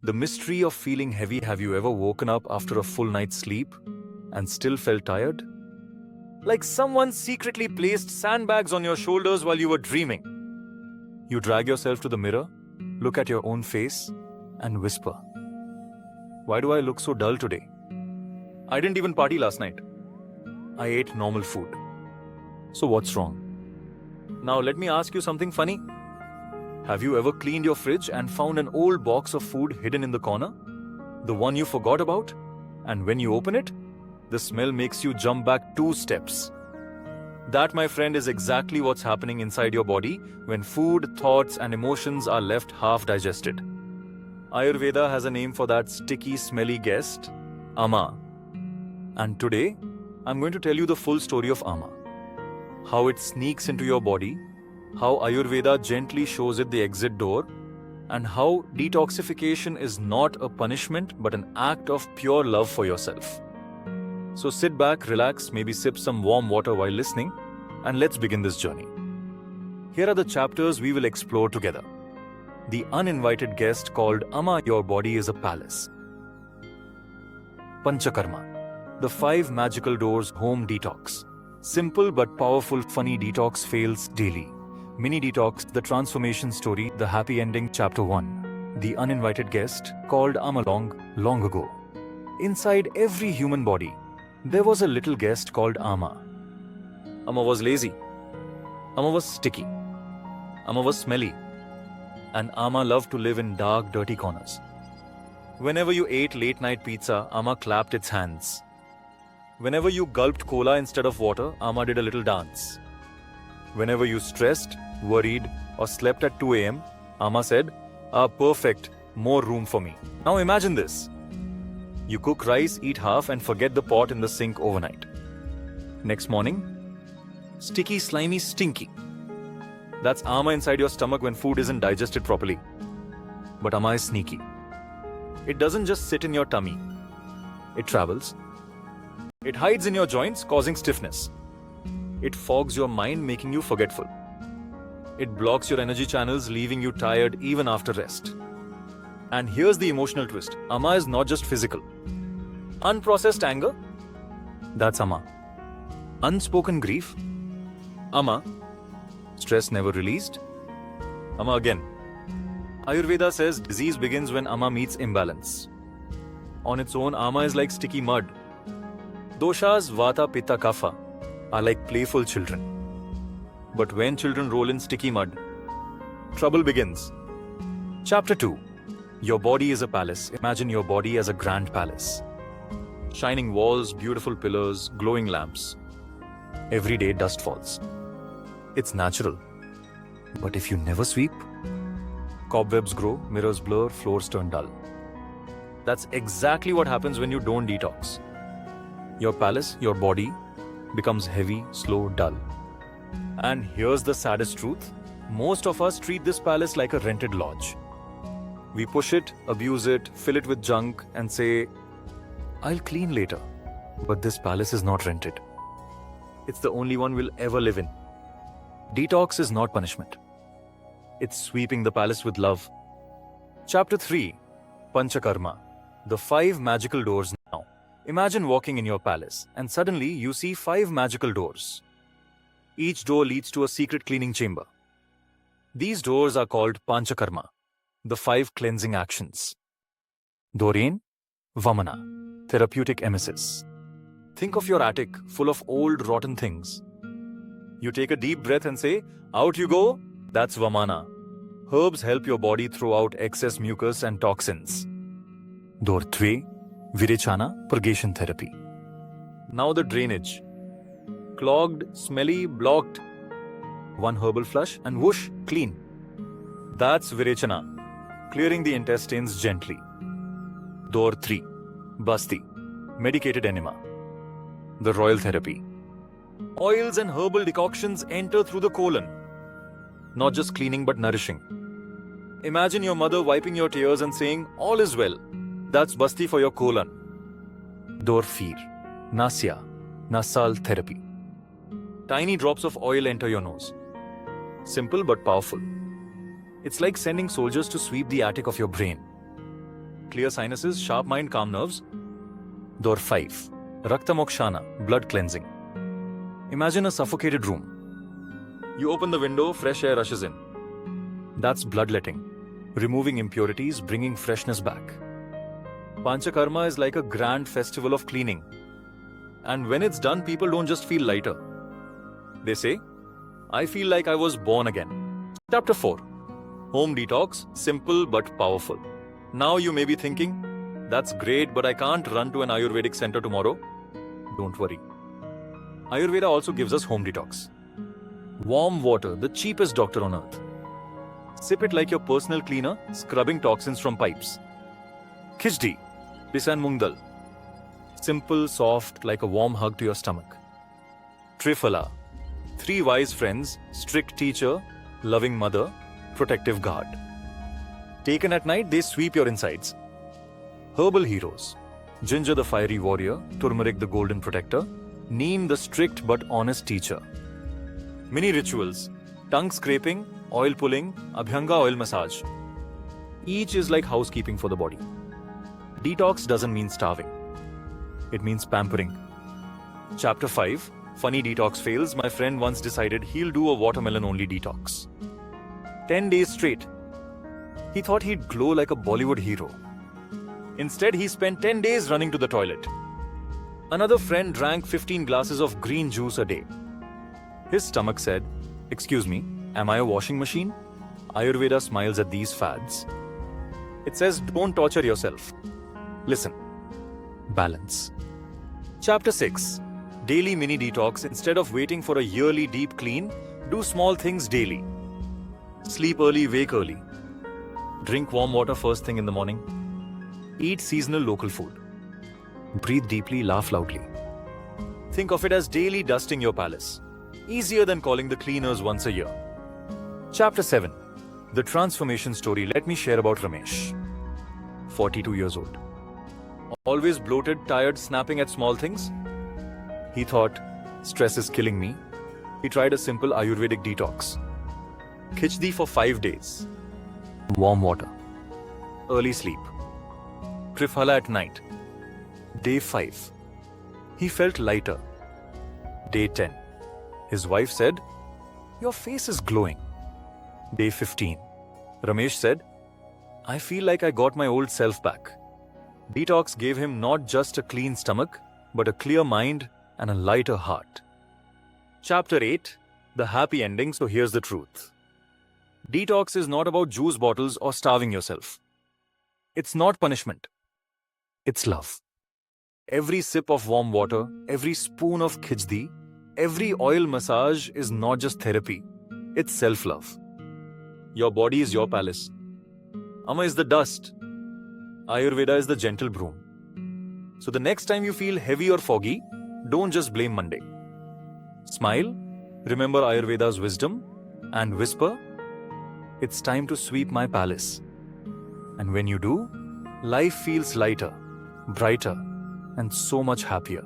The mystery of feeling heavy. Have you ever woken up after a full night's sleep and still felt tired? Like someone secretly placed sandbags on your shoulders while you were dreaming. You drag yourself to the mirror, look at your own face, and whisper, "Why do I look so dull today? I didn't even party last night. I ate normal food. So what's wrong?" Now let me ask you something funny. Have you ever cleaned your fridge and found an old box of food hidden in the corner? The one you forgot about? And when you open it, the smell makes you jump back 2 steps. That, my friend, is exactly what's happening inside your body when food, thoughts, and emotions are left half digested. Ayurveda has a name for that sticky, smelly guest, Ama. And today, I'm going to tell you the full story of Ama. How it sneaks into your body, how Ayurveda gently shows it the exit door, and how detoxification is not a punishment but an act of pure love for yourself. So sit back, relax, maybe sip some warm water while listening, and let's begin this journey. Here are the chapters we will explore together. The uninvited guest called Ama. Your body is a palace. Panchakarma, the 5 magical doors. Home detox. Simple but powerful. Funny detox fails daily. Mini detox, the transformation story, the happy ending. Chapter 1. The uninvited guest called Ama. Long ago, inside every human body, there was a little guest called Ama. Ama was lazy. Ama was sticky. Ama was smelly. And Ama loved to live in dark, dirty corners. Whenever you ate late-night pizza, Ama clapped its hands. Whenever you gulped cola instead of water, Ama did a little dance. Whenever you stressed, worried, or slept at 2 a.m., Ama said, "Ah, perfect, more room for me." Now imagine this. You cook rice, eat half, and forget the pot in the sink overnight. Next morning, sticky, slimy, stinky. That's Ama inside your stomach when food isn't digested properly. But Ama is sneaky. It doesn't just sit in your tummy. It travels. It hides in your joints, causing stiffness. It fogs your mind, making you forgetful. It blocks your energy channels, leaving you tired even after rest. And here's the emotional twist. Ama is not just physical. Unprocessed anger? That's Ama. Unspoken grief? Ama. Stress never released? Ama again. Ayurveda says disease begins when Ama meets imbalance. On its own, Ama is like sticky mud. Doshas, Vata, Pitta, Kapha are like playful children. But when children roll in sticky mud, trouble begins. Chapter 2. Your body is a palace. Imagine your body as a grand palace. Shining walls, beautiful pillars, glowing lamps. Every day dust falls. It's natural. But if you never sweep, cobwebs grow, mirrors blur, floors turn dull. That's exactly what happens when you don't detox. Your palace, your body, becomes heavy, slow, dull. And here's the saddest truth. Most of us treat this palace like a rented lodge. We push it, abuse it, fill it with junk, and say, "I'll clean later." But this palace is not rented. It's the only one we'll ever live in. Detox is not punishment. It's sweeping the palace with love. Chapter 3. Panchakarma, the 5 magical doors. Now, imagine walking in your palace, and suddenly you see 5 magical doors. Each door leads to a secret cleaning chamber. These doors are called Panchakarma, the 5 cleansing actions. Doreen, Vamana, therapeutic emesis. Think of your attic full of old rotten things. You take a deep breath and say, "Out you go." That's Vamana. Herbs help your body throw out excess mucus and toxins. Door 3, Virechana, purgation therapy. Now the drainage. Clogged, smelly, blocked. One herbal flush and whoosh, clean. That's Virechana, clearing the intestines gently. Door 3, Basti, medicated enema. The royal therapy. Oils and herbal decoctions enter through the colon. Not just cleaning but nourishing. Imagine your mother wiping your tears and saying, "All is well." That's Basti for your colon. Door 4, Nasya, nasal therapy. Tiny drops of oil enter your nose. Simple but powerful. It's like sending soldiers to sweep the attic of your brain. clear sinuses, sharp mind, calm nerves. Door 5. Rakta Mokshana, blood cleansing. Imagine a suffocated room. You open the window, fresh air rushes in. That's bloodletting, removing impurities, bringing freshness back. Panchakarma is like a grand festival of cleaning. And when it's done, people don't just feel lighter. They say, I feel like I was born again. Chapter 4. Home detox, simple but powerful. Now you may be thinking, that's great, but I can't run to an Ayurvedic center tomorrow. Don't worry. Ayurveda also gives us home detox. Warm water, the cheapest doctor on earth. Sip it like your personal cleaner, scrubbing toxins from pipes. Khichdi, Pisan Mung Dal. Simple, soft, like a warm hug to your stomach. Triphala, 3 wise friends, strict teacher, loving mother, protective guard. Taken at night, they sweep your insides. Herbal heroes. Ginger the fiery warrior, turmeric the golden protector, neem the strict but honest teacher. Mini rituals. Tongue scraping, oil pulling, Abhyanga oil massage. Each is like housekeeping for the body. Detox doesn't mean starving. It means pampering. Chapter 5. Funny detox fails. My friend once decided he'll do a watermelon-only detox. 10 days straight. He thought he'd glow like a Bollywood hero. Instead, he spent 10 days running to the toilet. Another friend drank 15 glasses of green juice a day. His stomach said, "Excuse me, am I a washing machine?" Ayurveda smiles at these fads. It says, don't torture yourself. Listen. Balance. Chapter 6. Daily mini detox. Instead of waiting for a yearly deep clean, do small things daily. Sleep early, wake early. Drink warm water first thing in the morning. Eat seasonal local food. Breathe deeply, laugh loudly. Think of it as daily dusting your palace. Easier than calling the cleaners once a year. Chapter 7. The transformation story. Let me share about Ramesh. 42 years old. Always bloated, tired, snapping at small things. He thought, stress is killing me. He tried a simple Ayurvedic detox. Khichdi for 5 days. Warm water. Early sleep. Triphala at night. Day 5. He felt lighter. Day 10. His wife said, your face is glowing. Day 15. Ramesh said, I feel like I got my old self back. Detox gave him not just a clean stomach, but a clear mind and a lighter heart. Chapter 8. The happy ending. So here's the truth. Detox is not about juice bottles or starving yourself. It's not punishment. It's love. Every sip of warm water, every spoon of khichdi, every oil massage is not just therapy. It's self-love. Your body is your palace. Amma is the dust. Ayurveda is the gentle broom. So the next time you feel heavy or foggy, don't just blame Monday. Smile, remember Ayurveda's wisdom, and whisper, it's time to sweep my palace. And when you do, life feels lighter, brighter, and so much happier.